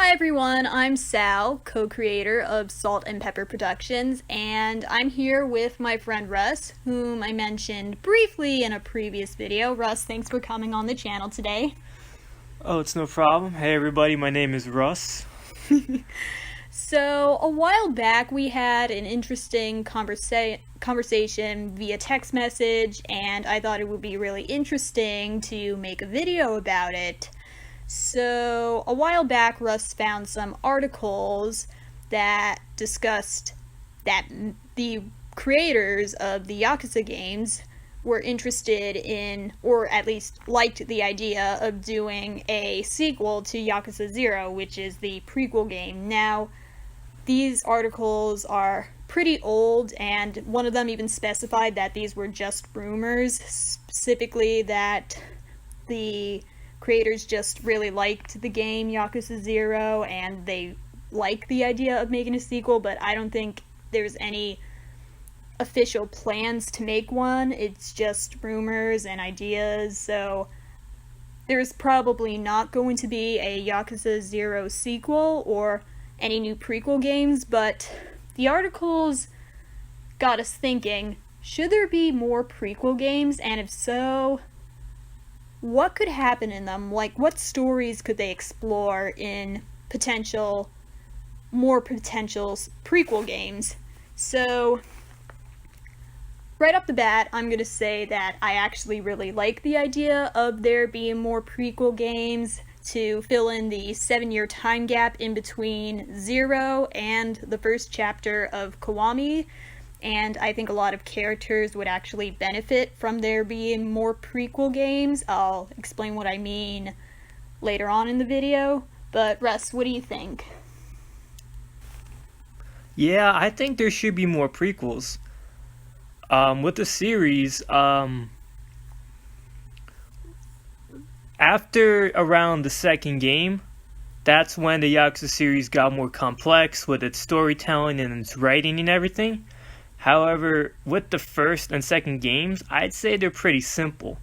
Hi everyone, I'm Sal, co-creator of Salt and Pepper Productions, and I'm here with my friend Russ, whom I mentioned briefly in a previous video. Russ, thanks for coming on the channel today. Oh, it's no problem. Hey everybody, my name is Russ. So, a while back we had an interesting conversation via text message, and I thought it would be really interesting to make a video about it. So, a while back, Russ found some articles that discussed that the creators of the Yakuza games were interested in, or at least liked the idea of doing a sequel to Yakuza 0, which is the prequel game. Now, these articles are pretty old, and one of them even specified that these were just rumors, specifically that the creators just really liked the game Yakuza 0 and they like the idea of making a sequel, but I don't think there's any official plans to make one. It's just rumors and ideas, so there's probably not going to be a Yakuza 0 sequel or any new prequel games, but the articles got us thinking, should there be more prequel games, and if so, what could happen in them? Like, what stories could they explore in more potential prequel games? So, right off the bat, I'm going to say that I actually really like the idea of there being more prequel games to fill in the 7-year time gap in between 0 and the first chapter of Kiwami. And I think a lot of characters would actually benefit from there being more prequel games. I'll explain what I mean later on in the video. But Russ, what do you think? Yeah, I think there should be more prequels. With the series, after around the second game, that's when the Yakuza series got more complex with its storytelling and its writing and everything. However, with the first and second games, I'd say they're pretty simple.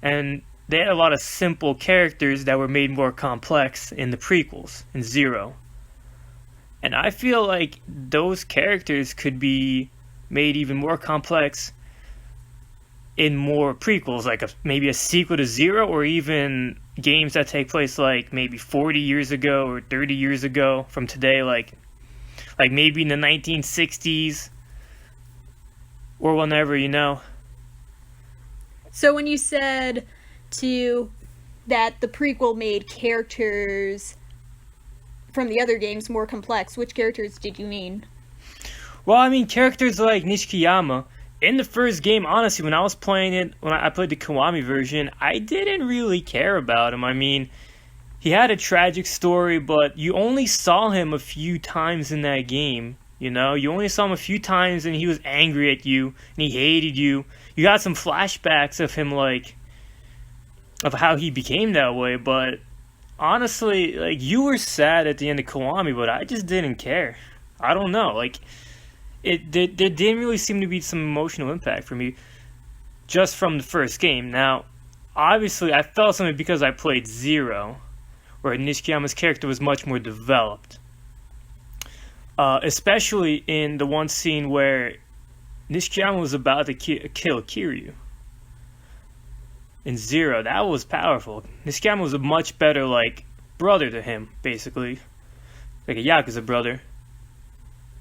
And they had a lot of simple characters that were made more complex in the prequels, in 0. And I feel like those characters could be made even more complex in more prequels, like maybe a sequel to 0, or even games that take place like maybe 40 years ago or 30 years ago from today, like maybe in the 1960s. Or whenever, So when you said that the prequel made characters from the other games more complex, which characters did you mean? Well, I mean, characters like Nishikiyama, in the first game, honestly, when I was playing it, when I played the Kiwami version, I didn't really care about him. I mean, he had a tragic story, but you only saw him a few times in that game. You only saw him a few times and he was angry at you and he hated you. You got some flashbacks of him, of how he became that way, but honestly, you were sad at the end of Kiwami, but I just didn't care. I don't know, there didn't really seem to be some emotional impact for me just from the first game. Now, obviously, I felt something because I played 0, where Nishikiyama's character was much more developed. Especially in the one scene where Nishikiyama was about to kill Kiryu. In 0, that was powerful. Nishikiyama was a much better, brother to him, basically. Like a Yakuza brother.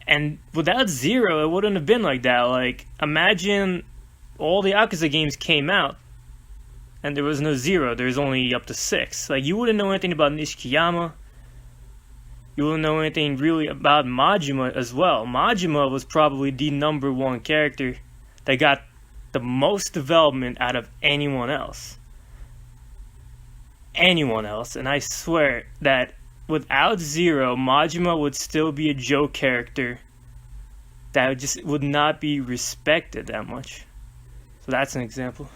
And without 0, it wouldn't have been like that. Imagine all the Yakuza games came out, and there was no 0. There's only up to 6. You wouldn't know anything about Nishikiyama. You wouldn't know anything really about Majima as well. Majima was probably the number 1 character that got the most development out of anyone else. Anyone else. And I swear that without 0, Majima would still be a joke character that just would not be respected that much. So that's an example.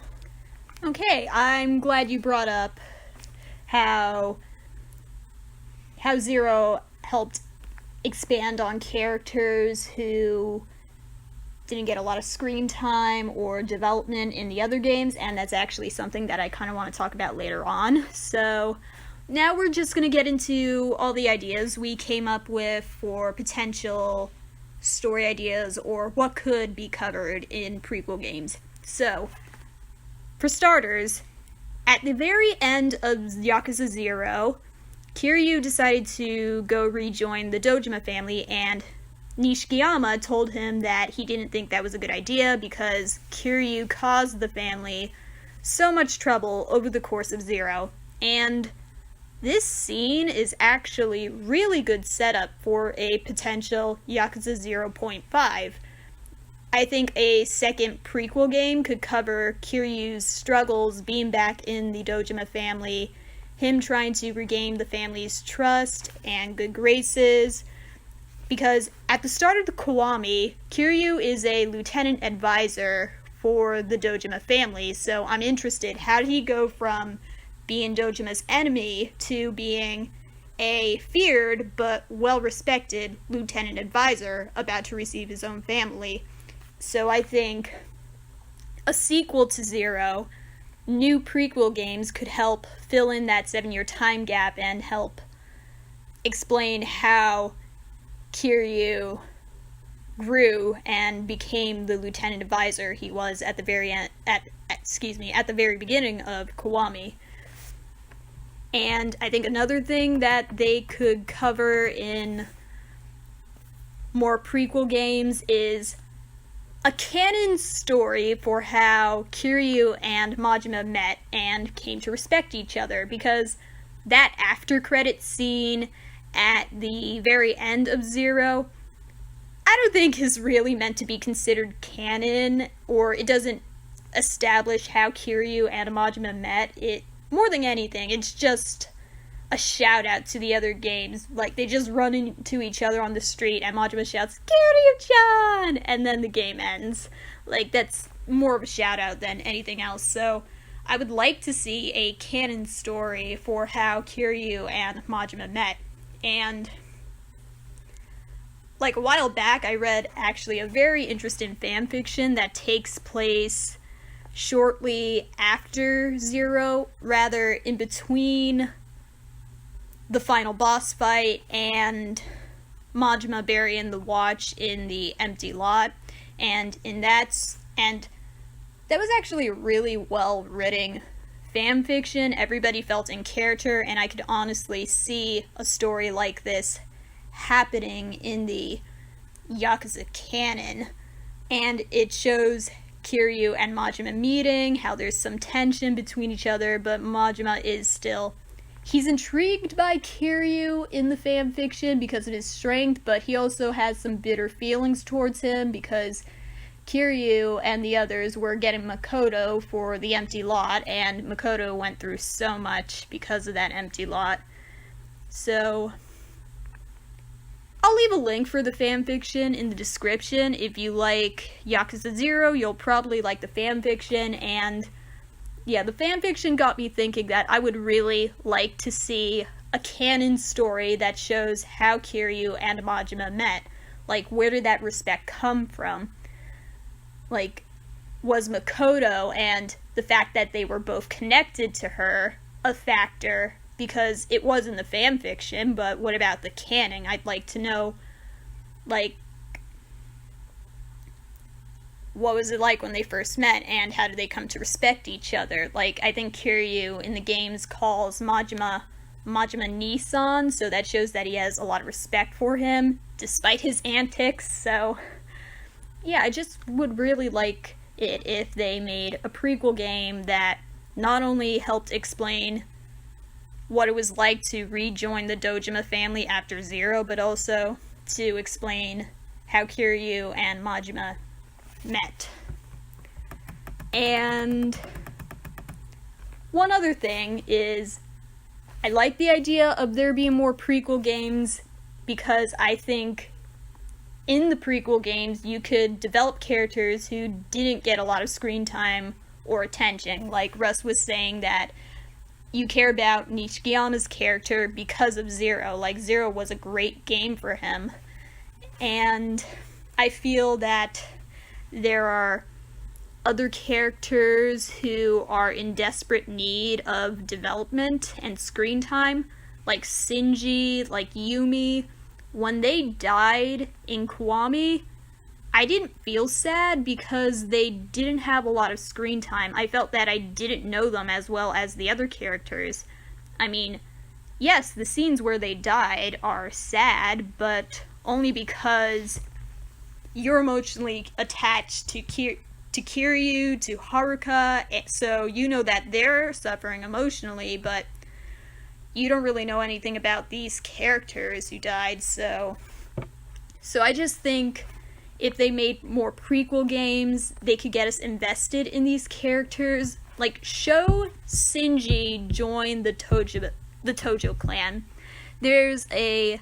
Okay, I'm glad you brought up how 0 helped expand on characters who didn't get a lot of screen time or development in the other games, and that's actually something that I kind of want to talk about later on. So now we're just going to get into all the ideas we came up with for potential story ideas or what could be covered in prequel games. So, for starters, at the very end of Yakuza 0, Kiryu decided to go rejoin the Dojima family, and Nishikiyama told him that he didn't think that was a good idea because Kiryu caused the family so much trouble over the course of 0. And this scene is actually really good setup for a potential Yakuza 0.5. I think a second prequel game could cover Kiryu's struggles being back in the Dojima family, him trying to regain the family's trust and good graces, because at the start of the Kiwami, Kiryu is a lieutenant advisor for the Dojima family, so I'm interested, how did he go from being Dojima's enemy to being a feared but well-respected lieutenant advisor about to receive his own family? So I think a sequel to 0, new prequel games could help fill in that 7-year time gap and help explain how Kiryu grew and became the lieutenant advisor he was at the very end, at the very beginning of Kiwami. And I think another thing that they could cover in more prequel games is a canon story for how Kiryu and Majima met and came to respect each other, because that after credits scene at the very end of 0, I don't think is really meant to be considered canon, or it doesn't establish how Kiryu and Majima met. It, more than anything, it's just a shout out to the other games. Like, they just run into each other on the street and Majima shouts, "Kiryu-chan!" and then the game ends. Like, that's more of a shout out than anything else. So I would like to see a canon story for how Kiryu and Majima met. And like a while back, I read actually a very interesting fanfiction that takes place shortly after 0, rather in between the final boss fight and Majima burying the watch in the empty lot. And that was actually a really well written fanfiction. Everybody felt in character, and I could honestly see a story like this happening in the Yakuza canon. And it shows Kiryu and Majima meeting, how there's some tension between each other, but Majima is still, he's intrigued by Kiryu in the fanfiction because of his strength, but he also has some bitter feelings towards him because Kiryu and the others were getting Makoto for the empty lot, and Makoto went through so much because of that empty lot. So I'll leave a link for the fanfiction in the description. If you like Yakuza 0, you'll probably like the fanfiction, and yeah, the fanfiction got me thinking that I would really like to see a canon story that shows how Kiryu and Majima met. Like, where did that respect come from? Like, was Makoto and the fact that they were both connected to her a factor? Because it was in the fanfiction, but what about the canon? I'd like to know, like, what was it like when they first met, and how did they come to respect each other? Like, I think Kiryu in the games calls Majima Nissan, so that shows that he has a lot of respect for him, despite his antics. So yeah, I just would really like it if they made a prequel game that not only helped explain what it was like to rejoin the Dojima family after 0, but also to explain how Kiryu and Majima met. And one other thing is, I like the idea of there being more prequel games because I think in the prequel games you could develop characters who didn't get a lot of screen time or attention. Like Russ was saying that you care about Nishikiyama's character because of 0. Like, 0 was a great game for him. And I feel that there are other characters who are in desperate need of development and screen time, like Shinji, like Yumi. When they died in Kiwami, I didn't feel sad because they didn't have a lot of screen time. I felt that I didn't know them as well as the other characters. I mean, yes, the scenes where they died are sad, but only because you're emotionally attached to Kiryu, to Haruka, so you know that they're suffering emotionally, but you don't really know anything about these characters who died, so I just think if they made more prequel games, they could get us invested in these characters. Like, show Shinji join the Tojo clan. There's a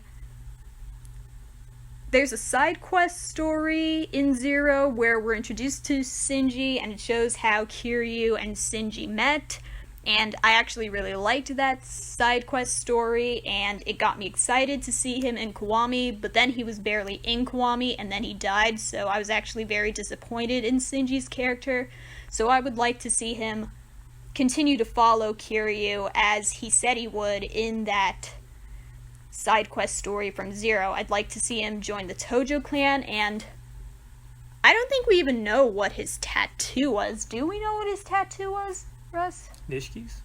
side quest story in Zero where we're introduced to Shinji, and it shows how Kiryu and Shinji met, and I actually really liked that side quest story, and it got me excited to see him in Kiwami, but then he was barely in Kiwami, and then he died, so I was actually very disappointed in Shinji's character, so I would like to see him continue to follow Kiryu as he said he would in that side quest story from Zero. I'd like to see him join the Tojo clan, and I don't think we even know what his tattoo was. Do we know what his tattoo was, Russ? Nishiki's?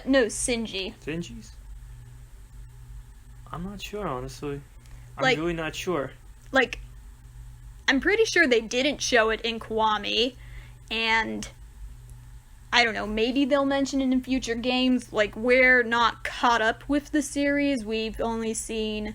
No, Shinji. Shinji's? I'm not sure, honestly. I'm Like- really not sure. Like, I'm pretty sure they didn't show it in Kiwami, and I don't know, maybe they'll mention it in future games. Like, we're not caught up with the series. We've only seen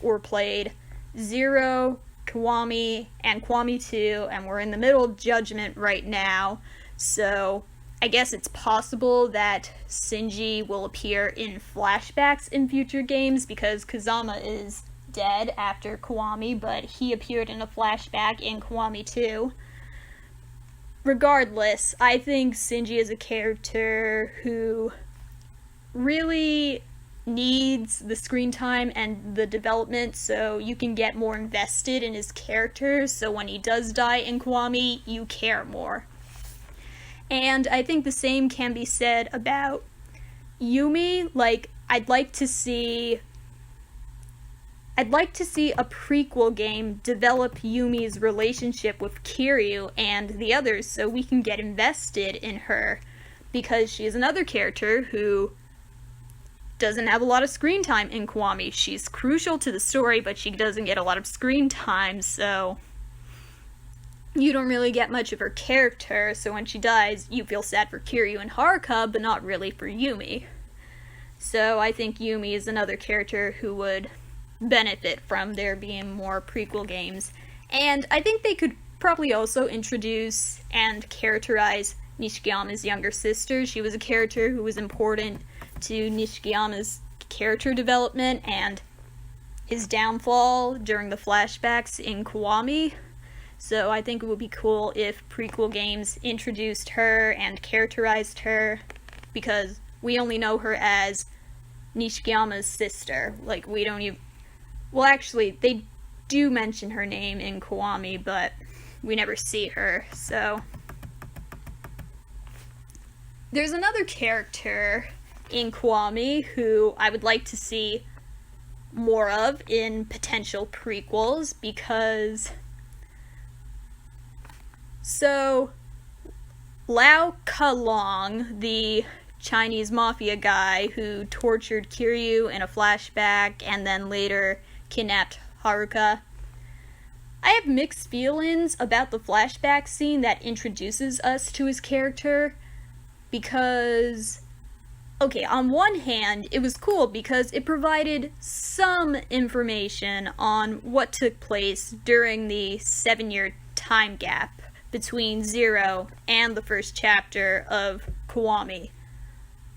or played Zero, Kiwami, and Kiwami 2, and we're in the middle of Judgment right now, so I guess it's possible that Shinji will appear in flashbacks in future games, because Kazama is dead after Kiwami, but he appeared in a flashback in Kiwami 2. Regardless, I think Shinji is a character who really needs the screen time and the development so you can get more invested in his character, so when he does die in Kiwami, you care more. And I think the same can be said about Yumi. Like, I'd like to see a prequel game develop Yumi's relationship with Kiryu and the others so we can get invested in her, because she is another character who doesn't have a lot of screen time in Kiwami. She's crucial to the story, but she doesn't get a lot of screen time, so you don't really get much of her character, so when she dies, you feel sad for Kiryu and Haruka, but not really for Yumi. So I think Yumi is another character who would benefit from there being more prequel games. And I think they could probably also introduce and characterize Nishikiyama's younger sister. She was a character who was important to Nishikiyama's character development and his downfall during the flashbacks in Kiwami. So I think it would be cool if prequel games introduced her and characterized her, because we only know her as Nishikiyama's sister. Like, we don't even... Well, actually, they do mention her name in Kiwami, but we never see her, so... There's another character in Kiwami who I would like to see more of in potential prequels, because... So, Lao Cai Long, the Chinese mafia guy who tortured Kiryu in a flashback and then later kidnapped Haruka. I have mixed feelings about the flashback scene that introduces us to his character, because, okay, on one hand, it was cool because it provided some information on what took place during the 7-year time gap between Zero and the first chapter of Kiwami.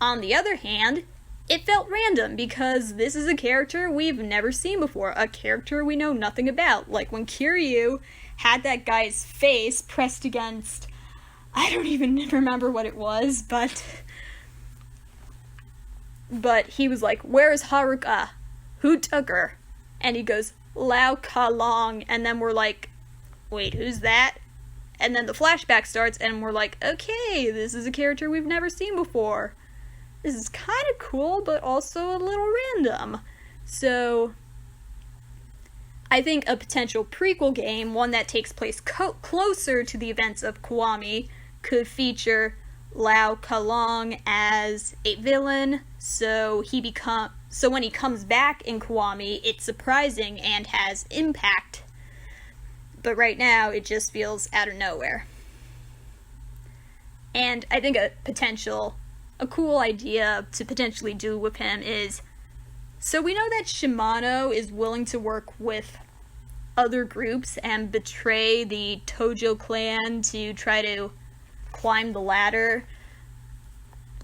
On the other hand, it felt random because this is a character we've never seen before, a character we know nothing about. Like when Kiryu had that guy's face pressed against, I don't even remember what it was, but he was like, "Where's Haruka? Who took her?" And he goes, "Lao Cai Long," and then we're like, "Wait, who's that?" and then the flashback starts, and we're like, okay, this is a character we've never seen before. This is kind of cool, but also a little random. So, I think a potential prequel game, one that takes place closer to the events of Kiwami, could feature Lao Cai Long as a villain, so when he comes back in Kiwami, it's surprising and has impact. But right now, it just feels out of nowhere. And I think a cool idea to potentially do with him is, so we know that Shimano is willing to work with other groups and betray the Tojo clan to try to climb the ladder.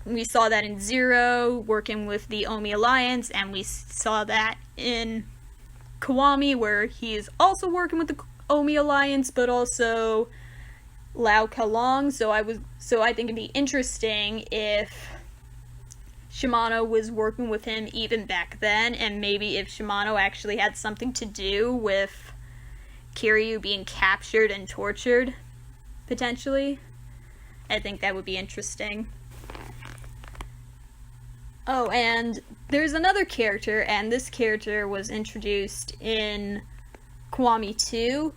We saw that in Zero, working with the Omi Alliance, and we saw that in Kiwami, where he is also working with the Omi Alliance, but also Lao Cai Long. So I think it'd be interesting if Shimano was working with him even back then, and maybe if Shimano actually had something to do with Kiryu being captured and tortured, potentially. I think that would be interesting. Oh, and there's another character, and this character was introduced in Kiwami 2,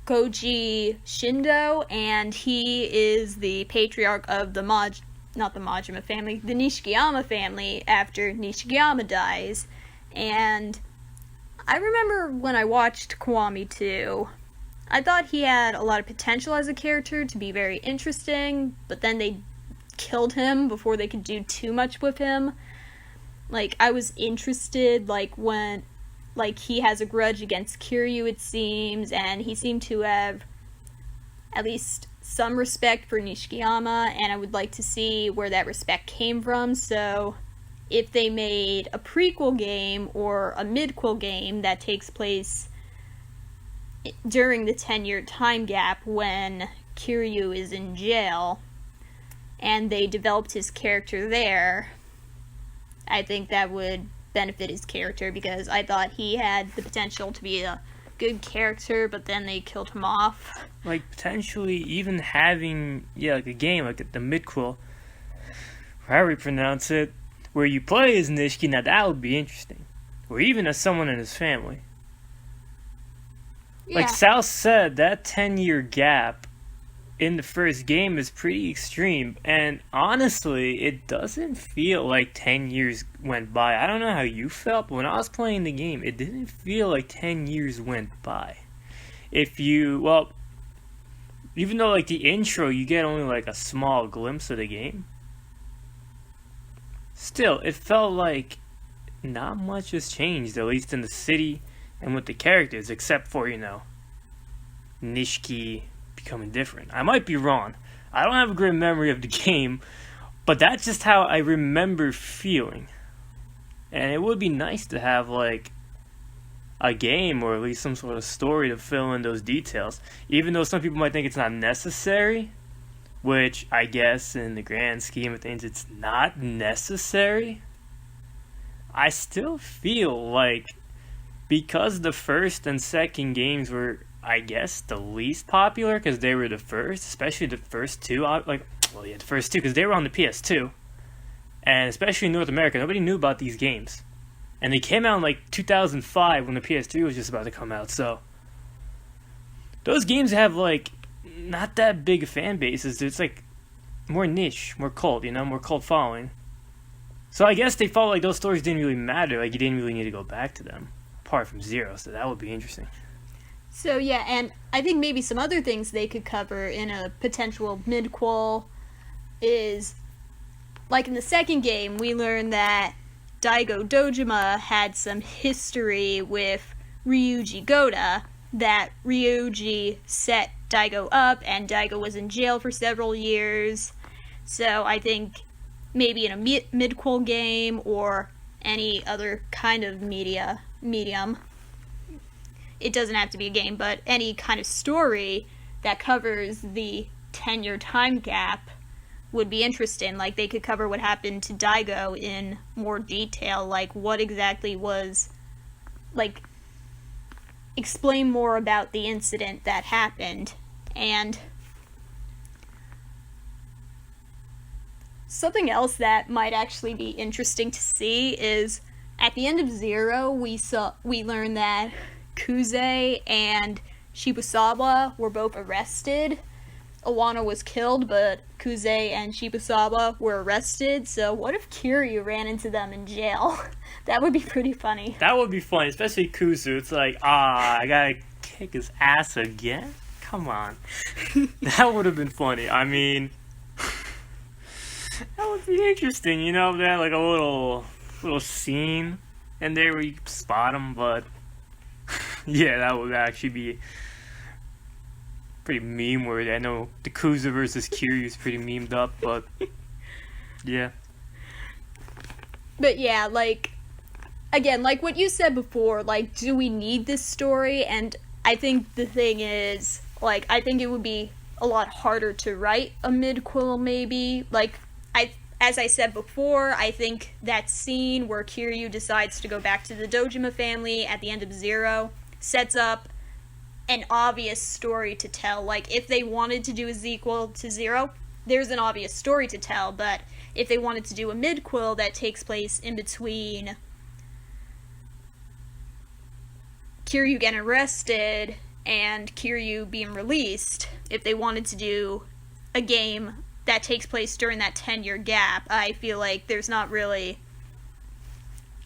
Koji Shindo, and he is the patriarch of the not the Majima family, the Nishikiyama family after Nishikiyama dies. And I remember when I watched Kiwami 2, I thought he had a lot of potential as a character to be very interesting, but then they killed him before they could do too much with him. Like, I was interested, when he has a grudge against Kiryu, it seems, and he seemed to have at least some respect for Nishikiyama, and I would like to see where that respect came from. So if they made a prequel game or a midquel game that takes place during the 10-year time gap when Kiryu is in jail, and they developed his character there, I think that would benefit his character, because I thought he had the potential to be a good character, but then they killed him off. Potentially even having, a game like the Midquel, however you pronounce it, where you play as Nishiki, now that would be interesting. Or even as someone in his family. Yeah. Like Sal said, that 10-year gap in the first game is pretty extreme, and honestly, it doesn't feel like 10 years went by. I don't know how you felt, but when I was playing the game, it didn't feel like 10 years went by. Even though the intro, you get only a small glimpse of the game, still, it felt like not much has changed, at least in the city and with the characters, except for, Nishiki becoming different. I might be wrong. I don't have a great memory of the game, but that's just how I remember feeling. And it would be nice to have a game, or at least some sort of story to fill in those details, even though some people might think it's not necessary, which I guess in the grand scheme of things it's not necessary. I still feel like, because the first and second games were, I guess, the least popular because they were the first, especially the first two. The first two, because they were on the PS2, and especially in North America, nobody knew about these games, and they came out in 2005 when the PS3 was just about to come out. So those games have not that big of fan bases. It's more niche, more cult, more cult following. So I guess they felt like those stories didn't really matter. You didn't really need to go back to them, apart from Zero. So that would be interesting. So yeah, and I think maybe some other things they could cover in a potential midquel is, in the second game, we learned that Daigo Dojima had some history with Ryuji Goda, that Ryuji set Daigo up, and Daigo was in jail for several years. So I think maybe in a midquel game or any other kind of medium, it doesn't have to be a game, but any kind of story that covers the 10-year time gap would be interesting. They could cover what happened to Daigo in more detail, what exactly was, explain more about the incident that happened And something else that might actually be interesting to see is at the end of Zero, we learned that Kuze and Shibusawa were both arrested. Iwano was killed, but Kuze and Shibusawa were arrested. So what if Kiryu ran into them in jail? That would be pretty funny. That would be funny, especially Kuzu. It's like, I gotta kick his ass again? Come on. That would have been funny. I mean, that would be interesting, you know, that like a little scene in there where you spot him, but yeah, that would actually be pretty meme-worthy. I know the Kuza versus Kiryu is pretty memed up, but yeah. But yeah, like, again, like what you said before, like, do we need this story? And I think the thing is, like, I think it would be a lot harder to write a midquel, maybe. Like, as I said before, I think that scene where Kiryu decides to go back to the Dojima family at the end of Zero sets up an obvious story to tell. Like, if they wanted to do a sequel to Zero, there's an obvious story to tell, but if they wanted to do a midquel that takes place in between Kiryu getting arrested and Kiryu being released, if they wanted to do a game that takes place during that 10-year gap, I feel like there's not really...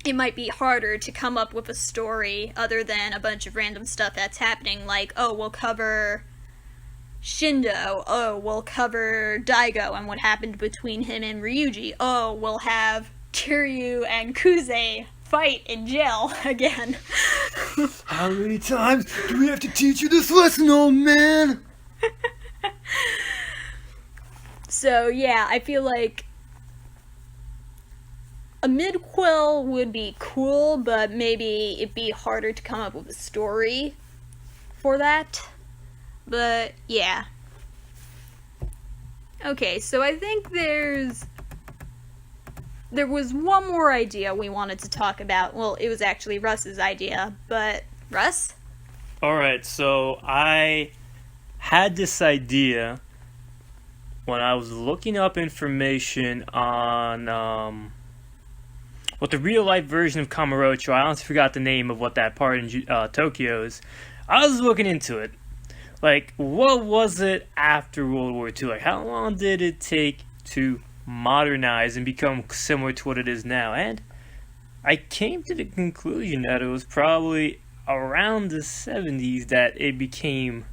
It might be harder to come up with a story other than a bunch of random stuff that's happening, like, oh, we'll cover Shindo, oh, we'll cover Daigo and what happened between him and Ryuji, oh, we'll have Kiryu and Kuze fight in jail again. How many times do we have to teach you this lesson, old man? So, yeah, I feel like a midquel would be cool, but maybe it'd be harder to come up with a story for that. But, yeah. Okay, so I think there was one more idea we wanted to talk about. Well, it was actually Russ's idea, but Russ? Alright, so I had this idea when I was looking up information on the real life version of Kamurocho. I honestly forgot the name of what that part in Tokyo is. I was looking into it. Like, what was it after World War II? Like, how long did it take to modernize and become similar to what it is now? And I came to the conclusion that it was probably around the 70s that it became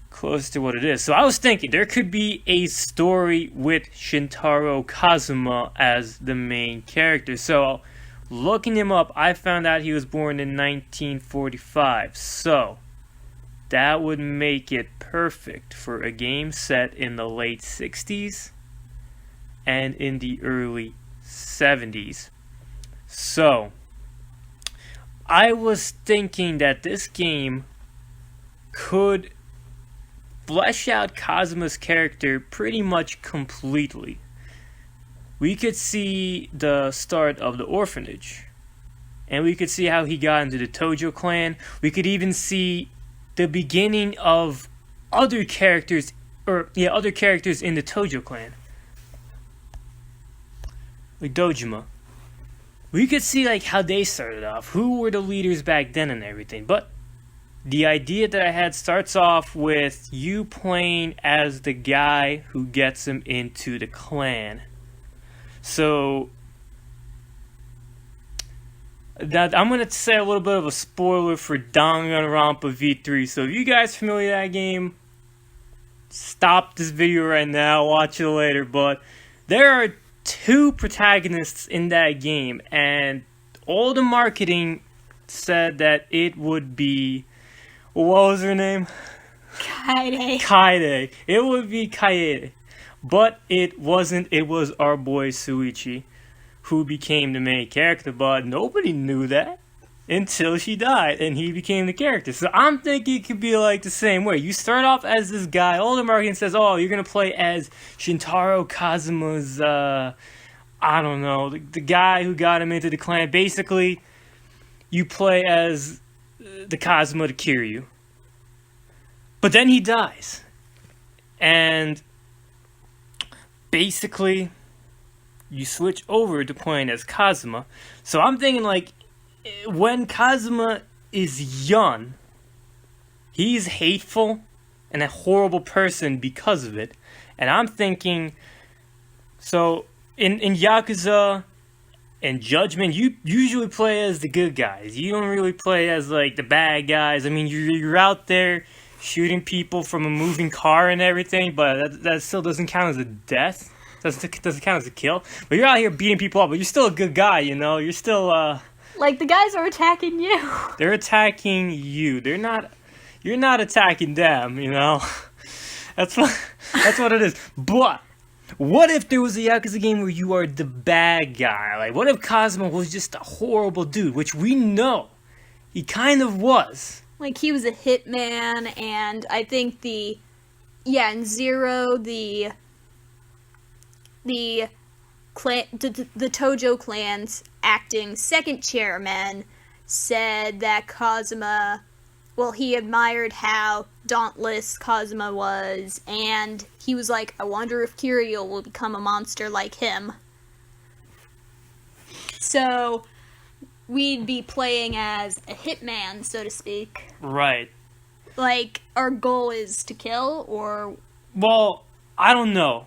close to what it is. So I was thinking there could be a story with Shintaro Kazuma as the main character. So looking him up, I found out he was born in 1945. So that would make it perfect for a game set in the late 60s and in the early 70s. So I was thinking that this game could flesh out Kazuma's character pretty much completely. We could see the start of the orphanage, and we could see how he got into the Tojo clan. We could even see the beginning of other characters in the Tojo clan, like Dojima. We could see like how they started off, who were the leaders back then and everything. But the idea that I had starts off with you playing as the guy who gets him into the clan. So that I'm going to say a little bit of a spoiler for Danganronpa V3. So if you guys are familiar with that game, stop this video right now, watch it later. But there are two protagonists in that game, and all the marketing said that it would be... What was her name? Kaede. It would be Kaede. But it wasn't. It was our boy Suichi who became the main character, but nobody knew that until she died and he became the character. So I'm thinking it could be like the same way. You start off as this guy. All the marketing says, oh, you're going to play as Shintaro Kazuma's, I don't know, the guy who got him into the clan. Basically, you play as the Kazuma to Kiryu. But then he dies. And basically, you switch over to playing as Kazuma. So I'm thinking, like, when Kazuma is young, he's hateful and a horrible person because of it. And I'm thinking, so in Yakuza and Judgment, you usually play as the good guys. You don't really play as, like, the bad guys. I mean, you're out there shooting people from a moving car and everything, but that still doesn't count as a death. Doesn't count as a kill. But you're out here beating people up, but you're still a good guy, you know? You're still, Like, the guys are attacking you. They're attacking you. You're not attacking them, you know? That's what it is. But what if there was a Yakuza game where you are the bad guy? Like, what if Kazuma was just a horrible dude, which we know he kind of was. Like, he was a hitman, and I think in Zero, the Tojo clan's acting second chairman said that Kazuma, well, he admired how dauntless Kazuma was, and he was like, I wonder if Kiryu will become a monster like him. So we'd be playing as a hitman, so to speak. Right. Like, our goal is to kill, or... Well, I don't know.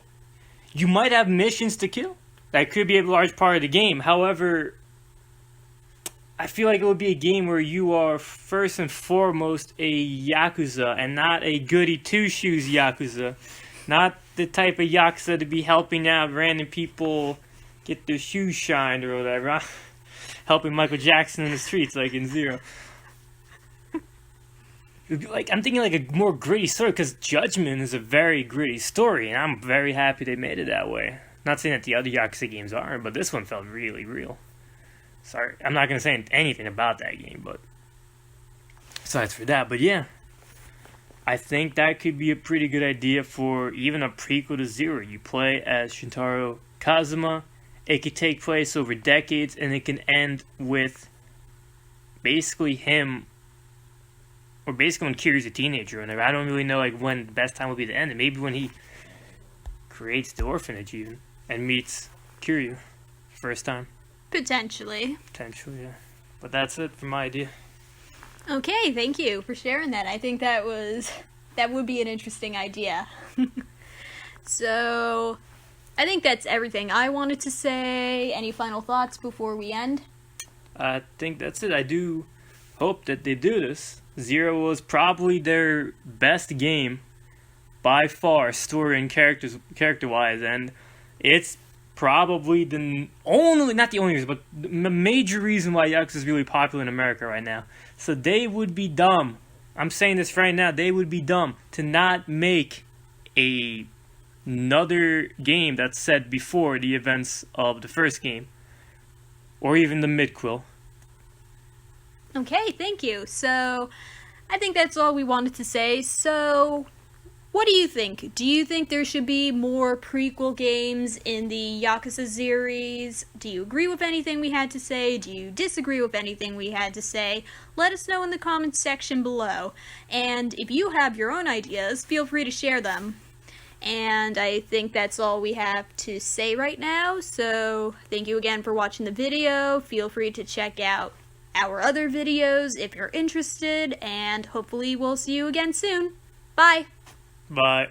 You might have missions to kill. That could be a large part of the game. However, I feel like it would be a game where you are first and foremost a Yakuza and not a goody two-shoes Yakuza. Not the type of Yakuza to be helping out random people get their shoes shined or whatever. Helping Michael Jackson in the streets like in Zero. Like, I'm thinking like a more gritty story, because Judgment is a very gritty story, and I'm very happy they made it that way. Not saying that the other Yakuza games aren't, but this one felt really real. Sorry, I'm not going to say anything about that game, but besides for that, but yeah. I think that could be a pretty good idea for even a prequel to Zero. You play as Shintaro Kazuma. It could take place over decades, and it can end with basically him, or basically when Kiryu's a teenager. And I don't really know like when the best time would be to end it. Maybe when he creates the orphanage even and meets Kiryu first time. Potentially, yeah. But that's it for my idea. Okay, thank you for sharing that. I think that would be an interesting idea. So, I think that's everything I wanted to say. Any final thoughts before we end? I think that's it. I do hope that they do this. Zero was probably their best game by far, story and character-wise, and it's probably the only, not the only reason, but the major reason why Yakuza is really popular in America right now. So they would be dumb, I'm saying this right now, they would be dumb to not make another game that's set before the events of the first game, or even the Midquel. Okay, thank you. So, I think that's all we wanted to say. So, what do you think? Do you think there should be more prequel games in the Yakuza series? Do you agree with anything we had to say? Do you disagree with anything we had to say? Let us know in the comments section below. And if you have your own ideas, feel free to share them. And I think that's all we have to say right now. So, thank you again for watching the video. Feel free to check out our other videos if you're interested. And hopefully we'll see you again soon. Bye! Bye.